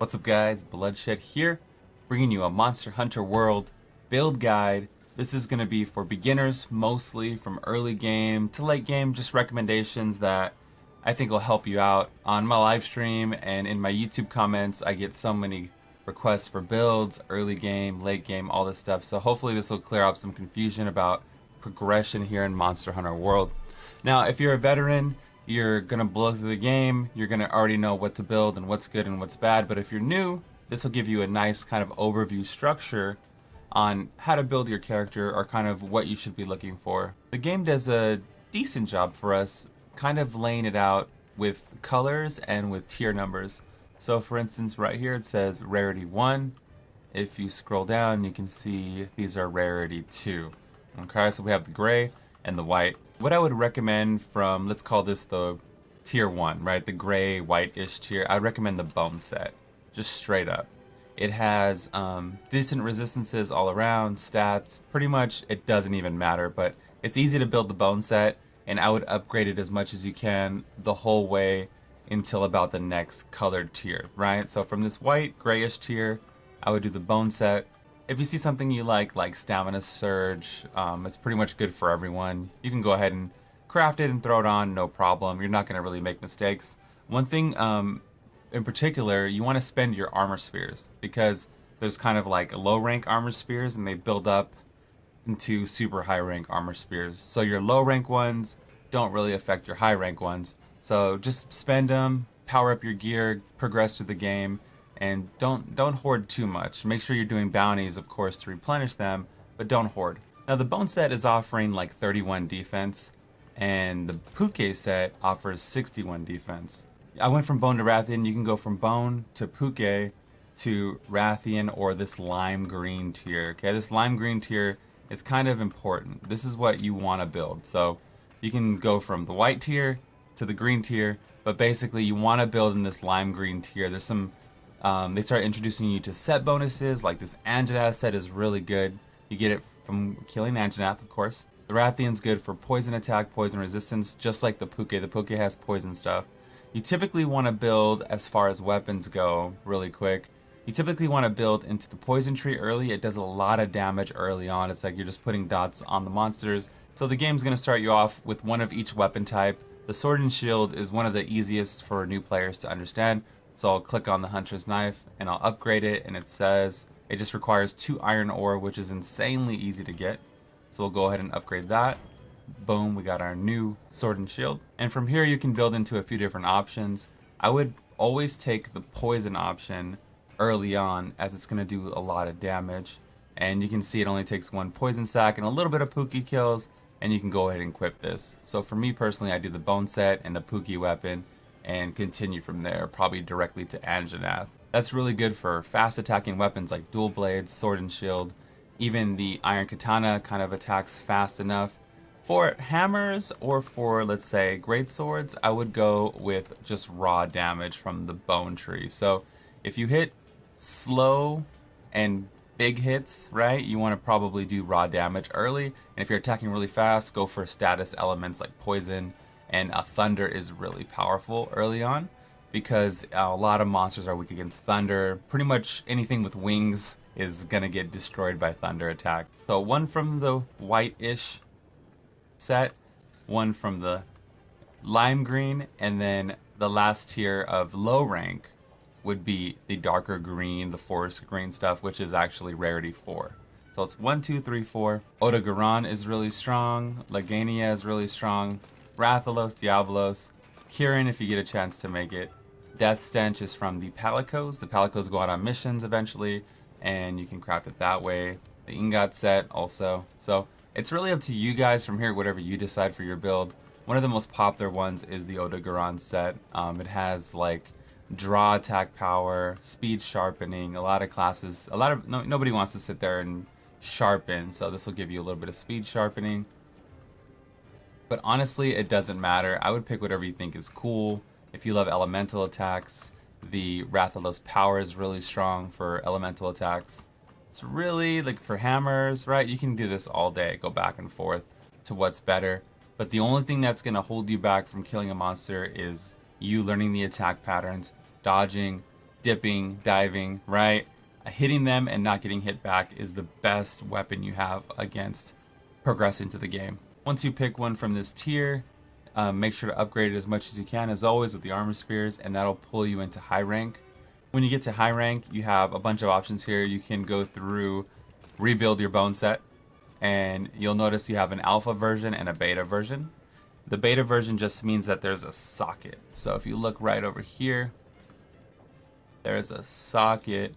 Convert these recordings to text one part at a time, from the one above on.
What's up guys, Bloodshed here, bringing you a Monster Hunter World build guide. This is going to be for beginners, mostly from early game to late game, just recommendations that I think will help you out. On my live stream and in my YouTube comments, I get so many requests for builds, early game, late game, all this stuff. So hopefully this will clear up some confusion about progression here in Monster Hunter World. Now, if you're a veteran, you're going to blow through the game, you're going to already know what to build and what's good and what's bad. But if you're new, this will give you a nice kind of overview structure on how to build your character or kind of what you should be looking for. The game does a decent job for us kind of laying it out with colors and with tier numbers. So for instance, right here it says rarity 1. If you scroll down, you can see these are rarity 2. Okay, so we have the gray and the white. What I would recommend from, let's call this the tier 1, right? The gray, white-ish tier. I would recommend the bone set, just straight up. It has decent resistances all around, stats, pretty much it doesn't even matter, but it's easy to build the bone set, and I would upgrade it as much as you can the whole way until about the next colored tier, right? So from this white, grayish tier, I would do the bone set. If you see something you like Stamina Surge, it's pretty much good for everyone. You can go ahead and craft it and throw it on, no problem. You're not going to really make mistakes. One thing in particular, you want to spend your armor spheres, because there's kind of like low rank armor spheres and they build up into super high rank armor spheres. So your low rank ones don't really affect your high rank ones. So just spend them, power up your gear, progress through the game. And don't hoard too much. Make sure you're doing bounties, of course, to replenish them, but don't hoard. Now the bone set is offering like 31 defense, and the Puke set offers 61 defense. I went from bone to Rathian. You can go from bone to Puke to Rathian or this lime green tier. Okay, this lime green tier is kind of important. This is what you want to build. So you can go from the white tier to the green tier, but basically you want to build in this lime green tier. There's some they start introducing you to set bonuses, like this Anjanath set is really good. You get it from killing Anjanath, of course. The Rathian's good for poison attack, poison resistance, just like the Puke. The Puke has poison stuff. You typically want to build, as far as weapons go, really quick. You typically want to build into the poison tree early. It does a lot of damage early on. It's like you're just putting dots on the monsters. So the game's going to start you off with one of each weapon type. The sword and shield is one of the easiest for new players to understand. So I'll click on the Hunter's Knife and I'll upgrade it, and it says it just requires 2 iron ore, which is insanely easy to get. So we'll go ahead and upgrade that. Boom, we got our new sword and shield. And from here you can build into a few different options. I would always take the poison option early on, as it's going to do a lot of damage. And you can see it only takes 1 poison sack and a little bit of Puke kills, and you can go ahead and equip this. So for me personally, I do the bone set and the Puke weapon, and continue from there, probably directly to Anjanath. That's really good for fast attacking weapons like dual blades, sword and shield. Even the iron katana kind of attacks fast enough. For hammers or for, let's say, great swords, I would go with just raw damage from the bone tree. So if you hit slow and big hits, right, you want to probably do raw damage early. And if you're attacking really fast, go for status elements like poison. And a thunder is really powerful early on, because a lot of monsters are weak against thunder. Pretty much anything with wings is going to get destroyed by thunder attack. So 1 from the white-ish set, 1 from the lime green, and then the last tier of low rank would be the darker green, the forest green stuff, which is actually rarity 4. So it's 1, 2, 3, 4. Odogaron is really strong. Lagania is really strong. Rathalos, Diablos, Kirin if you get a chance to make it. Death Stench is from the Palicos. The Palicos go out on missions eventually, and you can craft it that way. The Ingot set also. So it's really up to you guys from here, whatever you decide for your build. One of the most popular ones is the Odogaron set. It has like draw attack power, speed sharpening, a lot of classes. Nobody wants to sit there and sharpen, so this will give you a little bit of speed sharpening. But honestly, it doesn't matter. I would pick whatever you think is cool. If you love elemental attacks, the Rathalos power is really strong for elemental attacks. It's really, like for hammers, right? You can do this all day, go back and forth to what's better. But the only thing that's going to hold you back from killing a monster is you learning the attack patterns, dodging, dipping, diving, right? Hitting them and not getting hit back is the best weapon you have against progressing through the game. Once you pick one from this tier, make sure to upgrade it as much as you can, as always, with the armor spears, and that'll pull you into high rank. When you get to high rank, you have a bunch of options here. You can go through, rebuild your bone set, and you'll notice you have an alpha version and a beta version. The beta version just means that there's a socket. So if you look right over here, there's a socket,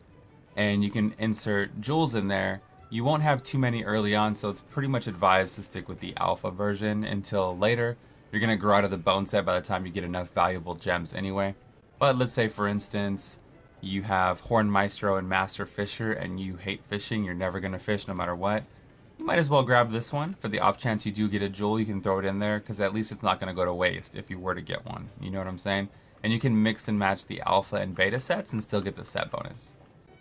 and you can insert jewels in there. You won't have too many early on, so it's pretty much advised to stick with the alpha version until later. You're going to grow out of the bone set by the time you get enough valuable gems anyway. But let's say, for instance, you have Horn Maestro and Master Fisher, and you hate fishing, you're never going to fish no matter what. You might as well grab this one. For the off chance you do get a jewel, you can throw it in there, because at least it's not going to go to waste if you were to get one. You know what I'm saying? And you can mix and match the alpha and beta sets and still get the set bonus.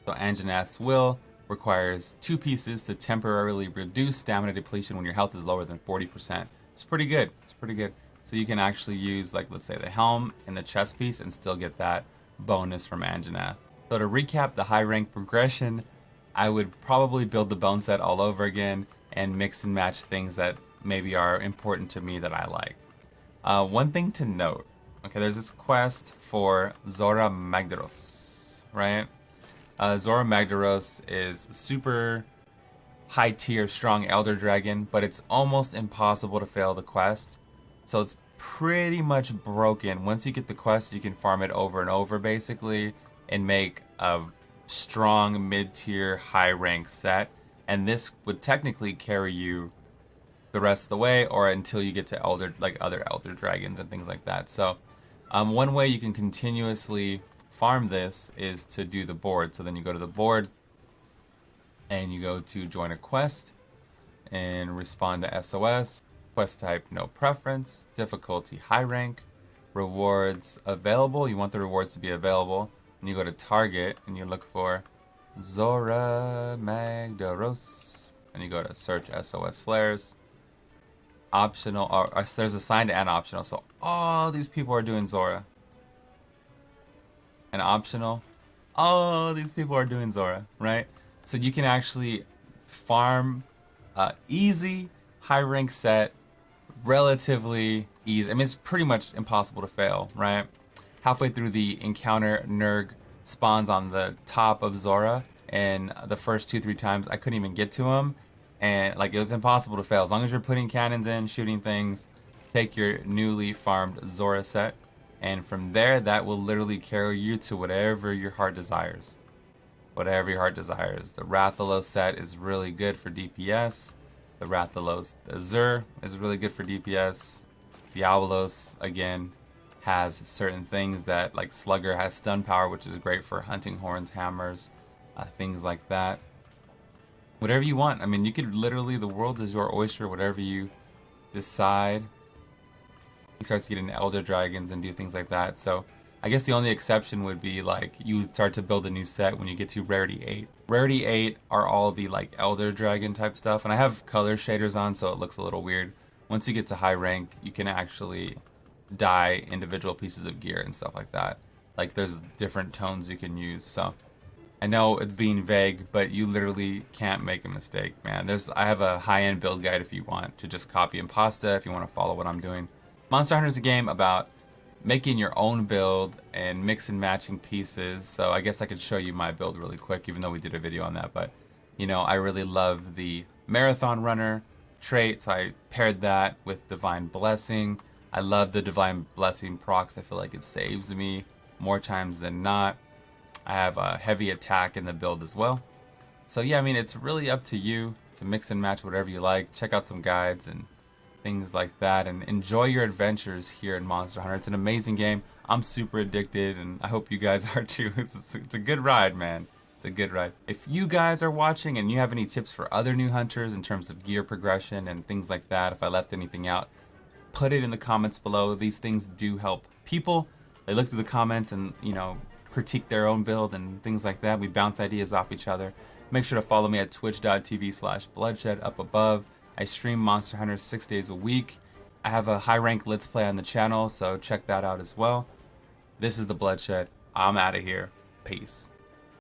So Anjanath's Will requires 2 pieces to temporarily reduce stamina depletion when your health is lower than 40%. It's pretty good. It's pretty good. So you can actually use, like, let's say the helm and the chest piece and still get that bonus from Anjanath. So to recap the high rank progression, I would probably build the bone set all over again and mix and match things that maybe are important to me that I like. One thing to note, okay, there's this quest for Zora Magdaros, right? Zora Magdaros is super high tier, strong Elder Dragon, but it's almost impossible to fail the quest. So it's pretty much broken. Once you get the quest, you can farm it over and over basically and make a strong mid-tier high rank set. And this would technically carry you the rest of the way or until you get to other Elder Dragons and things like that. So one way you can continuously farm this is to do the board. So then you go to the board and you go to join a quest and respond to SOS. Quest type, no preference. Difficulty, high rank. Rewards available. You want the rewards to be available. And you go to target and you look for Zora Magdaros. And you go to search SOS flares. Optional, or there's assigned and optional. So all these people are doing Zora. And optional, all these people are doing Zora, right? So you can actually farm easy high rank set relatively easy. I mean, it's pretty much impossible to fail, right? Halfway through the encounter, Nerg spawns on the top of Zora, and the first 2-3 times I couldn't even get to him, and like it was impossible to fail. As long as you're putting cannons in, shooting things, take your newly farmed Zora set, and from there that will literally carry you to whatever your heart desires. Whatever your heart desires. The Rathalos set is really good for DPS. The Rathalos Azure is really good for DPS. Diabolos, again, has certain things that, like Slugger has stun power, which is great for hunting horns, hammers, things like that. Whatever you want. I mean, you could literally, the world is your oyster, whatever you decide. You start to get into Elder Dragons and do things like that. So I guess the only exception would be like you start to build a new set when you get to Rarity 8. Rarity 8 are all the like Elder Dragon type stuff, and I have color shaders on so it looks a little weird. Once you get to high rank, you can actually dye individual pieces of gear and stuff like that. Like there's different tones you can use. So I know it's being vague, but you literally can't make a mistake, man. I have a high-end build guide if you want to just copy and pasta, if you want to follow what I'm doing. Monster Hunter is a game about making your own build and mix and matching pieces. So I guess I could show you my build really quick, even though we did a video on that. But, you know, I really love the Marathon Runner trait, so I paired that with Divine Blessing. I love the Divine Blessing procs. I feel like it saves me more times than not. I have a heavy attack in the build as well. So yeah, I mean, it's really up to you to mix and match whatever you like. Check out some guides and things like that, and enjoy your adventures here in Monster Hunter. It's an amazing game. I'm super addicted, and I hope you guys are too. It's a good ride, man. It's a good ride. If you guys are watching and you have any tips for other new hunters in terms of gear progression and things like that, if I left anything out, put it in the comments below. These things do help people. They look through the comments and, you know, critique their own build and things like that. We bounce ideas off each other. Make sure to follow me at twitch.tv/bloodshed up above. I stream Monster Hunter 6 days a week. I have a high rank Let's Play on the channel, so check that out as well. This is the Bloodshed. I'm out of here. Peace.